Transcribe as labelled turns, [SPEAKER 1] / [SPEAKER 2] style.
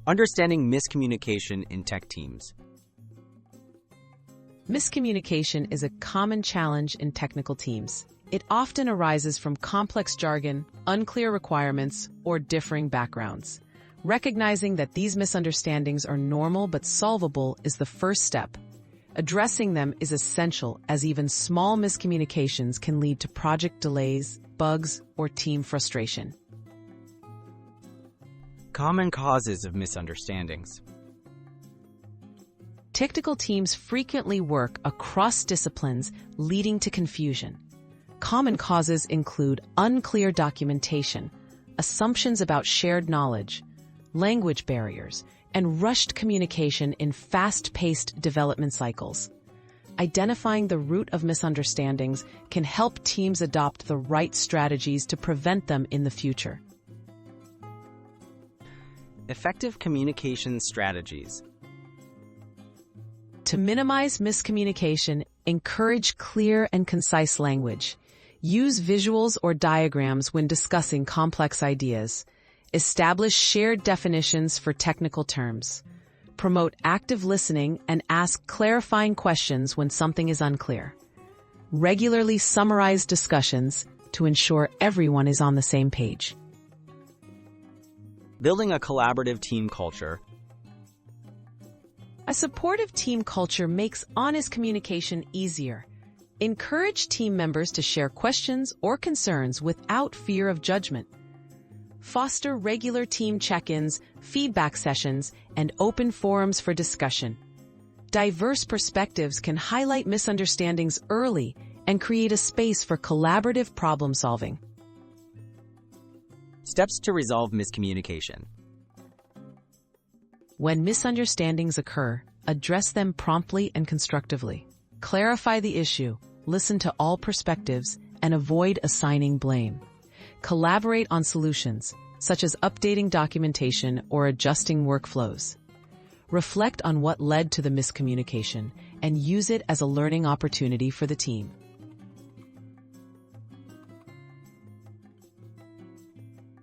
[SPEAKER 1] Understanding miscommunication in tech teams.
[SPEAKER 2] Miscommunication is a common challenge in technical teams. It often arises from complex jargon, unclear requirements, or differing backgrounds. Recognizing that these misunderstandings are normal but solvable is the first step. Addressing them is essential, as even small miscommunications can lead to project delays, bugs, or team frustration.
[SPEAKER 1] Common causes of misunderstandings.
[SPEAKER 2] Technical teams frequently work across disciplines, leading to confusion. Common causes include unclear documentation, assumptions about shared knowledge, language barriers, and rushed communication in fast-paced development cycles. Identifying the root of misunderstandings can help teams adopt the right strategies to prevent them in the future.
[SPEAKER 1] Effective communication strategies.
[SPEAKER 2] To minimize miscommunication, encourage clear and concise language. Use visuals or diagrams when discussing complex ideas. Establish shared definitions for technical terms. Promote active listening and ask clarifying questions when something is unclear. Regularly summarize discussions to ensure everyone is on the same page.
[SPEAKER 1] Building a collaborative team culture.
[SPEAKER 2] A supportive team culture makes honest communication easier. Encourage team members to share questions or concerns without fear of judgment. Foster regular team check-ins, feedback sessions, and open forums for discussion. Diverse perspectives can highlight misunderstandings early and create a space for collaborative problem-solving.
[SPEAKER 1] Steps to resolve miscommunication.
[SPEAKER 2] When misunderstandings occur, address them promptly and constructively. Clarify the issue, listen to all perspectives, and avoid assigning blame. Collaborate on solutions, such as updating documentation or adjusting workflows. Reflect on what led to the miscommunication and use it as a learning opportunity for the team.